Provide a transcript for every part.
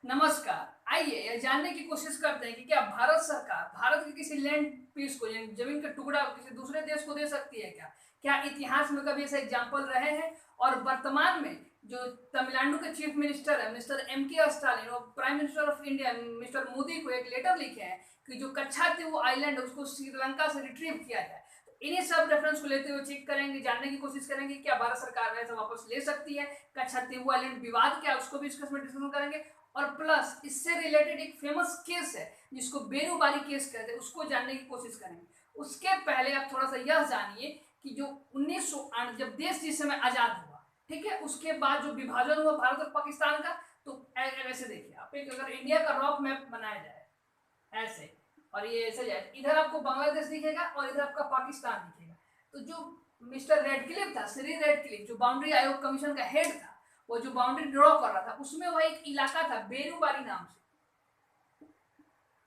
नमस्कार। आइए यह जानने की कोशिश करते हैं कि क्या भारत सरकार भारत के किसी लैंड पीस को यानी जमीन का टुकड़ा किसी दूसरे देश को दे सकती है क्या? क्या इतिहास में कभी ऐसे एग्जाम्पल रहे हैं? और वर्तमान में जो तमिलनाडु के चीफ मिनिस्टर है मिस्टर M.K. स्टालिन और prime minister of India mister Modi को एक लेटर लिखे हैं कि जो कच्छातीव आइलैंड है उसको श्रीलंका से रिट्रीव किया जाए। तो इन्हीं सब रेफरेंस को लेते हुए चेक करेंगे, जानने की कोशिश करेंगे क्या भारत सरकार ऐसा वापस ले सकती है, कच्छातीव आइलैंड विवाद क्या उसको भी डिस्कशन करेंगे। और प्लस इससे रिलेटेड एक फेमस केस है जिसको बेरूबारी केस कहते हैं, उसको जानने की कोशिश करेंगे। उसके पहले आप थोड़ा सा यह जानिए कि जो 1908 जब देश जिस समय आजाद हुआ, ठीक है, उसके बाद जो विभाजन हुआ भारत और पाकिस्तान का, तो ऐसे देखिए आप, एक अगर इंडिया का रॉफ मैप बनाया जाए ऐसे, और ये ऐसे जाए, इधर आपको बांग्लादेश दिखेगा और इधर आपका पाकिस्तान दिखेगा। तो जो मिस्टर रेडक्लिफ था, श्री रेडक्लिफ, जो बाउंड्री आयोग कमीशन का हेड था, वो जो बाउंड्री ड्रॉ कर रहा था उसमें वह एक इलाका था बेरूबारी नाम से,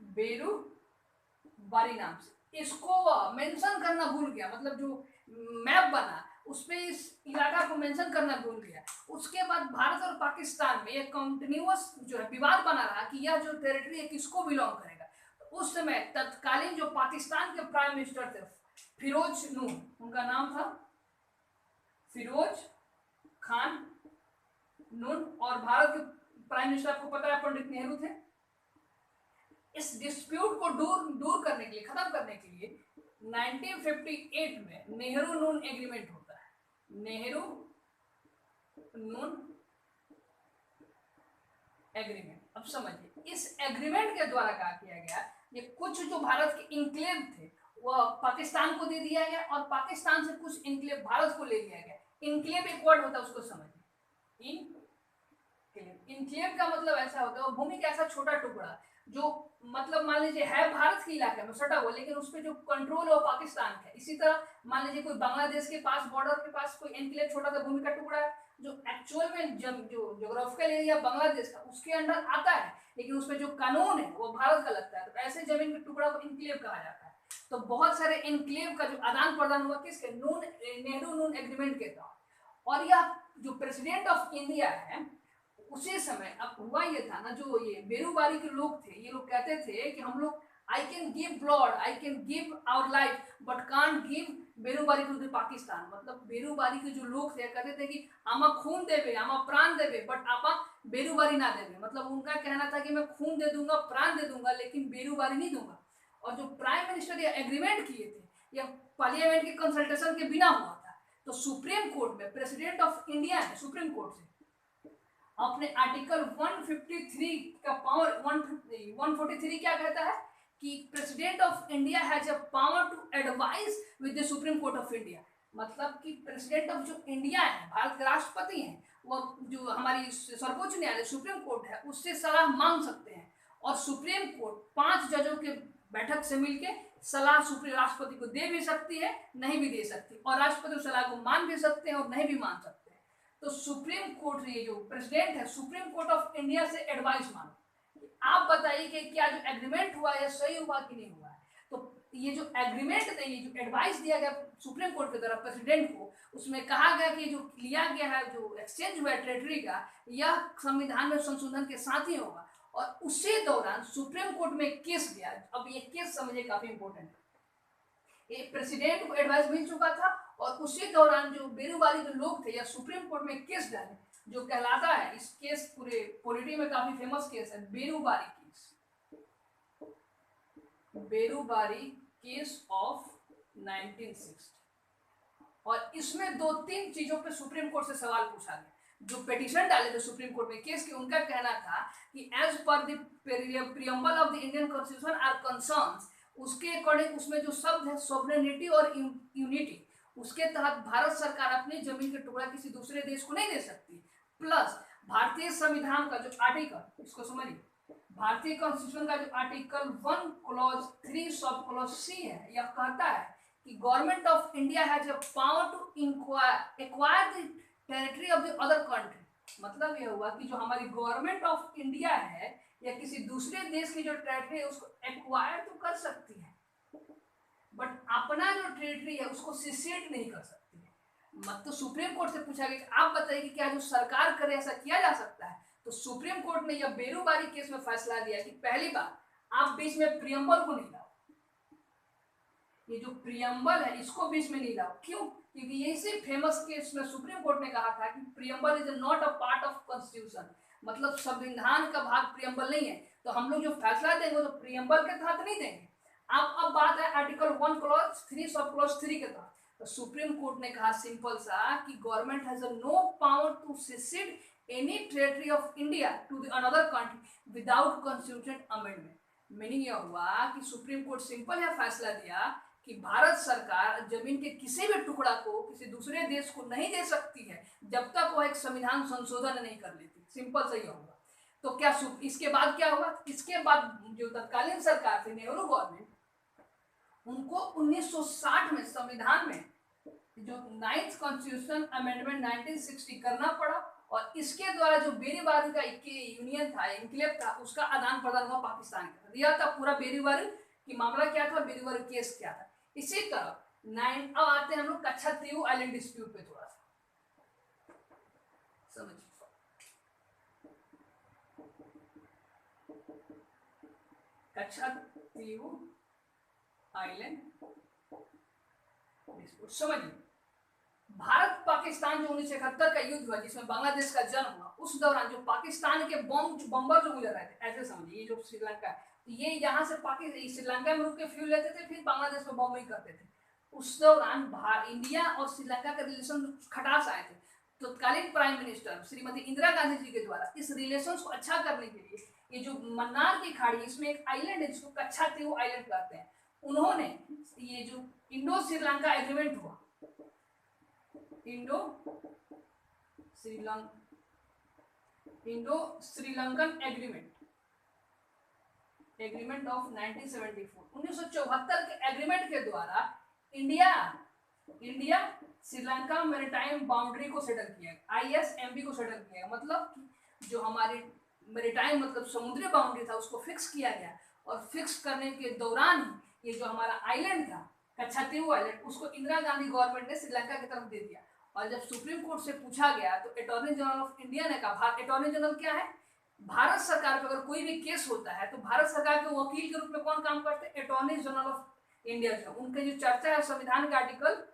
बेरूबारी नाम से, इसको मेंशन करना भूल गया। मतलब जो मैप बना उसपे इस इलाका को मेंशन करना भूल गया। उसके बाद भारत और पाकिस्तान में एक कंटिन्यूअस जो है विवाद बना रहा कि यह जो टेरिटरी है किसको बिलोंग करेगा। तो उस समय तत्कालीन जो पाकिस्तान के प्राइम मिनिस्टर थे फिरोज नून, उनका नाम था फिरोज खान नून, और भारत के प्राइम मिनिस्टर आपको पता है पंडित नेहरू थे। इस डिस्प्यूट को दूर करने के लिए, खत्म करने के लिए 1958 में नेहरू नून एग्रीमेंट होता है। नेहरू नून एग्रीमेंट, अब समझिए इस एग्रीमेंट के द्वारा क्या किया गया, ये कुछ जो भारत के इनक्लेव थे वह पाकिस्तान को दे दिया गया और पाकिस्तान से कुछ इनक्लेव भारत को ले लिया गया। इनक्लेव एक वर्ड होता है, उसको समझिए। इनक्लेव का मतलब ऐसा होता है भूमि का ऐसा छोटा टुकड़ा जो मतलब मान लीजिए है भारत के इलाके में सटा हुआ, लेकिन उस पर जो कंट्रोल है पाकिस्तान का। इसी तरह मान लीजिए कोई बांग्लादेश के पास बॉर्डर के पास कोई एनक्लेव छोटा सा भूमि का टुकड़ा है जो एक्चुअल में जो ज्योग्राफिकल एरिया बांग्लादेश का उसके अंडर आता है, लेकिन उसमें जो कानून है वो भारत का लगता है। तो ऐसे जमीन के टुकड़ा को इनक्लेव कहा जाता है। तो बहुत सारे इनक्लेव का जो आदान प्रदान हुआ किसके, नेहरू नून एग्रीमेंट के तहत। और यह जो प्रेसिडेंट ऑफ इंडिया है उसी समय अब हुआ ये था ना, जो ये बेरूबारी के लोग थे, ये लोग कहते थे कि हम लोग I can give blood, I can give our life but can't give Berubari to the Pakistan. मतलब बेरूबारी के जो लोग थे कहते थे कि आमा खून देवे, आमा प्राण देवे, बट आपा बेरूबारी ना देवे। मतलब उनका कहना था कि मैं खून दे दूंगा, प्राण दे दूंगा, लेकिन बेरूबारी नहीं दूंगा। और जो प्राइम मिनिस्टर ये एग्रीमेंट किए थे यह पार्लियामेंट के कंसल्टेशन के बिना हुआ था। तो सुप्रीम कोर्ट में प्रेसिडेंट ऑफ इंडिया है, सुप्रीम कोर्ट से अपने आर्टिकल 153 का पावर 143 क्या कहता है कि president of India has a power to advise with the supreme court of India. मतलब कि प्रेसिडेंट ऑफ जो इंडिया है, भारत के राष्ट्रपति हैं, वो जो हमारी सर्वोच्च न्यायालय सुप्रीम कोर्ट है उससे सलाह मांग सकते हैं। और सुप्रीम कोर्ट 5 जजों के बैठक से मिलकर सलाह सुप्रीम राष्ट्रपति को दे भी सकती है, नहीं भी दे सकती, और राष्ट्रपति उस सलाह को मान भी सकते हैं और नहीं भी मान सकते। तो सुप्रीम कोर्ट, ये जो प्रेसिडेंट है सुप्रीम कोर्ट ऑफ इंडिया से एडवाइस मांगो, आप बताइए कि क्या जो एग्रीमेंट हुआ है सही हुआ कि नहीं हुआ है। तो ये जो एग्रीमेंट थे, ये जो एडवाइस दिया गया सुप्रीम कोर्ट के द्वारा प्रेसिडेंट को, उसमें कहा गया कि जो लिया गया है, जो एक्सचेंज हुआ है टेरिटरी का, यह संविधान में संशोधन के साथ ही होगा। और उसी दौरान सुप्रीम कोर्ट में केस गया। अब ये केस समझिए काफी इंपॉर्टेंट है। ये प्रेसिडेंट को एडवाइस मिल चुका था और उसी दौरान जो बेरूबारी के लोग थे या सुप्रीम कोर्ट में केस डाले, जो कहलाता है, इस केस पूरे पॉलिटी में काफी फेमस केस है, Berubari case, Berubari case of 1960। और इसमें 2-3 चीजों पे सुप्रीम कोर्ट से सवाल पूछा गया। जो पिटीशन डाले थे सुप्रीम कोर्ट में केस के, उनका कहना था कि as per the preamble of the Indian constitution are concerns, उसके अकॉर्डिंग उसमें जो शब्द है सॉवरेनिटी और यूनिटी, उसके तहत भारत सरकार अपनी जमीन के टुकड़ा किसी दूसरे देश को नहीं दे सकती। प्लस भारतीय संविधान का जो आर्टिकल, इसको समझिए, भारतीय कॉन्स्टिट्यूशन का जो article 1 clause 3 sub clause C है, यह कहता है कि government of India has a power to acquire the territory of the other country. मतलब यह हुआ कि जो हमारी गवर्नमेंट ऑफ इंडिया है या किसी दूसरे देश की जो टेरिटरी है उसको एक्वायर तो कर सकती है, बट अपना जो टेरिटरी है उसको सिसेट नहीं कर सकती है। मत तो सुप्रीम कोर्ट से पूछा गया कि आप बताइए कि क्या जो सरकार करे ऐसा किया जा सकता है। तो सुप्रीम कोर्ट ने यह बेरूबारी केस में फैसला दिया कि पहली बार आप बीच में प्रियम्बल को नहीं लाओ, ये जो प्रियम्बल है इसको बीच में नहीं लाओ। क्यों? क्योंकि ये इसी फेमस केस में सुप्रीम कोर्ट ने कहा था कि preamble is not a part of constitution, मतलब संविधान का भाग प्रियम्बल नहीं है, तो हम लोग जो फैसला देंगे तो प्रियम्बल के तहत नहीं देंगे। अब बात है आर्टिकल 1 क्लॉज 3 सब क्लॉज 3 के तहत। तो सुप्रीम कोर्ट ने कहा सिंपल सा कि government has no power to cede any territory of India to the another country without constitution amendment. Meaning यह हुआ कि सुप्रीम कोर्ट सिंपल यह फैसला दिया कि भारत सरकार जमीन के किसी भी टुकड़ा को किसी दूसरे देश को नहीं दे सकती है जब तक वह एक संविधान संशोधन नहीं कर लेती। सिंपल सही होगा। तो क्या इसके बाद क्या हुआ? इसके बाद जो तत्कालीन सरकार थी नेहरू गवर्नमेंट, उनको 1960 में संविधान में जो 9th कॉन्स्टिट्यूशन अमेंडमेंट 1960 करना पड़ा और इसके द्वारा जो बेरीबारी का यूनियन था, इनक्लेव था, उसका आदान प्रदान हुआ पाकिस्तान के साथ। यह था पूरा बेरीबारी की मामला क्या था, बेरीबारी केस क्या था। इसी तरह अब आते हैं हम लोग कच्छातीव आइलैंड डिस्प्यूट पे थोड़ा सा समझिए। कच्छातीव आइलैंड डिस्प्यूट समझिए। भारत पाकिस्तान जो 1971 का युद्ध हुआ जिसमें बांग्लादेश का जन्म हुआ, उस दौरान जो पाकिस्तान के बम्बर जो गुजर रहे थे, ऐसे समझिए, ये जो श्रीलंका है, ये यहाँ से पाकिस्तान श्रीलंका में रुक के फ्यूल लेते थे, फिर बांग्लादेश में बम्बिंग करते थे। उस दौरान इंडिया और श्रीलंका के रिलेशन खटास आए थे। तत्कालीन प्राइम मिनिस्टर श्रीमती इंदिरा गांधी जी के द्वारा इस रिलेशन को अच्छा करने के लिए ये जो मन्नार की खाड़ी, इसमें एक आइलैंड है जिसको कच्छातीव आइलैंड कहते हैं, उन्होंने ये जो इंडो श्रीलंका एग्रीमेंट हुआ, इंडो श्रीलंकन एग्रीमेंट ऑफ 1974 के एग्रीमेंट के द्वारा इंडिया श्रीलंका मैरीटाइम बाउंड्री को सेटल किया, ISMB को सेटल किया। मतलब जो हमारी मैरीटाइम मतलब समुद्री बाउंड्री था उसको फिक्स किया गया और फिक्स करने के दौरान ये जो हमारा आइलैंड था कच्छातीव आइलैंड, उसको इंदिरा गांधी गवर्नमेंट ने श्रीलंका की तरफ दे दिया। और जब सुप्रीम कोर्ट से पूछा गया तो अटॉर्नी जनरल ऑफ इंडिया ने कहा, अटॉर्नी जनरल क्या है? भारत सरकार पर अगर कोई भी केस होता है तो भारत सरकार के वकील के रूप में कौन काम करते हैं? Attorney general of India. जो उनके जो चर्चा है संविधान के आर्टिकल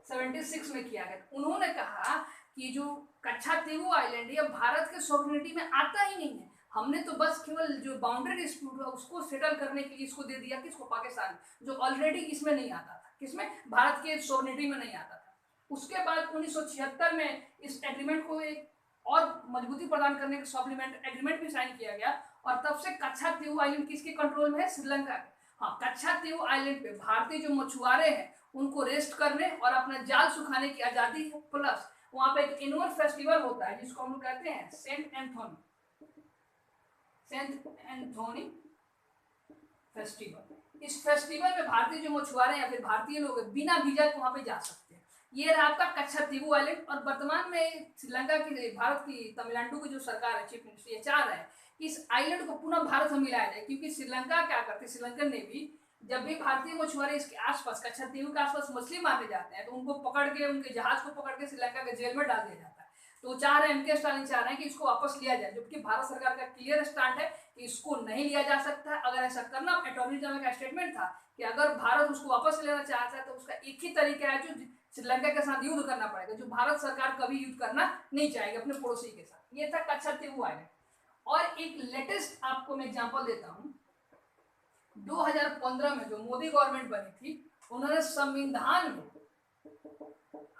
76 में किया गया। उन्होंने कहा कि जो कच्छातीव आइलैंड है भारत के सॉवरेनिटी में आता ही नहीं है, हमने तो बस केवल जो बाउंड्री डिस्प्यूट हुआ उसको सेटल करने के लिए इसको दे दिया, किसको? पाकिस्तान, जो ऑलरेडी इसमें नहीं आता था। किसमें? भारत के सॉवरेनिटी में नहीं आता था। उसके बाद 1976 में इस एग्रीमेंट को एक और मजबूती प्रदान करने के सप्लीमेंट एग्रीमेंट भी साइन किया गया और तब से कच्छातीव आइलैंड किसके कंट्रोल में है? श्रीलंका के। हाँ, कच्छातीव आइलैंड पे भारतीय जो मछुआरे हैं उनको रेस्ट करने और अपना जाल सुखाने की आजादी है, प्लस वहां पे एक एनुअल फेस्टिवल होता है जिसको हम लोग कहते हैं सेंट एंथोनी फेस्टिवल। इस फेस्टिवल में भारतीय जो मछुआरे या फिर भारतीय लोग बिना वीजा के वहां पे जा सकते हैं। ये रहा आपका कच्छातीव आइलैंड। और वर्तमान में श्रीलंका की, भारत की तमिलनाडु की जो सरकार है, चीफ मिनिस्टर, ये चाह रहा है कि इस आइलैंड को पुनः भारत में मिलाया जाए, क्योंकि श्रीलंका क्या करते, श्रीलंकन ने भी जब भी भारतीय मछुआरे इसके आसपास कच्छातीव के आसपास मछली मारने जाते हैं तो उनको पकड़ के, उनके जहाज को पकड़ के श्रीलंका के जेल में डाल दिया जाता है। तो चाह रहे हैं, MK स्टालिन चाह रहे हैं कि इसको वापस लिया जाए, जबकि भारत सरकार का क्लियर स्टैंड है कि इसको नहीं लिया जा सकता। अगर ऐसा करना, अटॉर्नी जनरल का स्टेटमेंट था कि अगर भारत उसको वापस लेना चाहता है तो उसका एक ही तरीका है, जो श्रीलंका के साथ युद्ध करना पड़ेगा, जो भारत सरकार कभी युद्ध करना नहीं चाहेगी अपने पड़ोसी के साथ। ये था कच्छातीव आइलैंड। और एक लेटेस्ट आपको मैं एग्जांपल देता हूं, 2015 में जो मोदी गवर्नमेंट बनी थी, उन्होंने संविधान में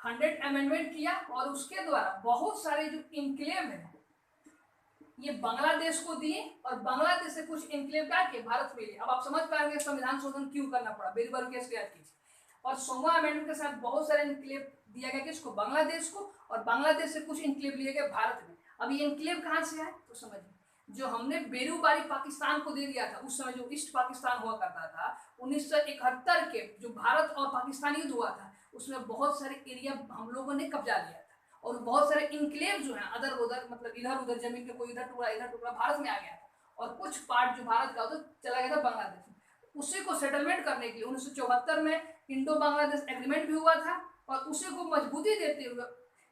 100 अमेंडमेंट किया और उसके द्वारा बहुत सारे जो इनक्लेव है ये बांग्लादेश को दिए और बांग्लादेश से कुछ इनक्लेव क्या के भारत में लिए। अब आप समझ पाएंगे संविधान शोधन क्यों करना पड़ा, बेरीबारी केस याद कीजिए। और 16वां अमेंडमेंट के साथ बहुत सारे इनक्लेव दिया गया किसको? बांग्लादेश को, और बांग्लादेश से कुछ इनक्लेव लिए गए भारत में। अब ये इनक्लेव कहाँ से आए तो समझिए, जो हमने बेरूबारी पाकिस्तान को दे दिया था उस समय, जो ईस्ट पाकिस्तान हुआ करता था, 1971 के जो भारत और पाकिस्तान युद्ध हुआ था उसमें बहुत सारे एरिया हम लोगों ने कब्जा लिया था और बहुत सारे इनक्लेव जो है अदर उधर, मतलब इधर उधर जमीन के कोई इधर टुकड़ा भारत में आ गया था और कुछ पार्ट जो भारत का उधर चला गया था बांग्लादेश में। उसी को सेटलमेंट करने के लिए 1974 में इंडो बांग्लादेश एग्रीमेंट भी हुआ था और उसी को मजबूती देते हुए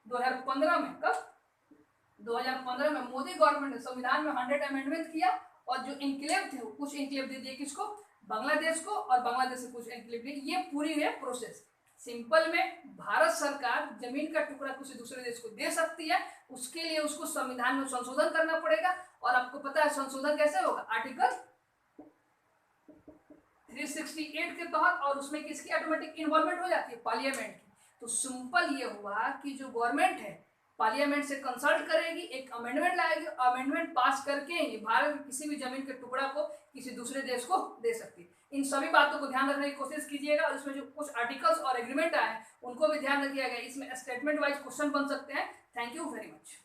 2015 में, कब 2015 में मोदी गवर्नमेंट ने संविधान में 100 अमेंडमेंट किया और जो इनक्लेव थे कुछ इनक्लेव दे दिए किसको, बांग्लादेश को, और बांग्लादेश से कुछ इनक्लेव दिए। ये पूरी है प्रोसेस। सिंपल में भारत सरकार जमीन का टुकड़ा किसी दूसरे देश को दे सकती है, उसके लिए उसको संविधान में संशोधन करना पड़ेगा। और आपको पता है संशोधन कैसे होगा, आर्टिकल 368 के तहत, और उसमें किसकी ऑटोमेटिक इन्वॉल्वमेंट हो जाती है, पार्लियामेंट की। तो सिंपल ये हुआ कि जो गवर्नमेंट है पार्लियामेंट से कंसल्ट करेगी, एक अमेंडमेंट लाएगी, अमेंडमेंट पास करके ही भारत में किसी भी जमीन के टुकड़ा को किसी दूसरे देश को दे सकती है। इन सभी बातों को ध्यान रखने की कोशिश कीजिएगा, और इसमें जो कुछ आर्टिकल्स और एग्रीमेंट आए हैं उनको भी ध्यान रखिएगा। इसमें स्टेटमेंट वाइज क्वेश्चन बन सकते हैं। Thank you very much.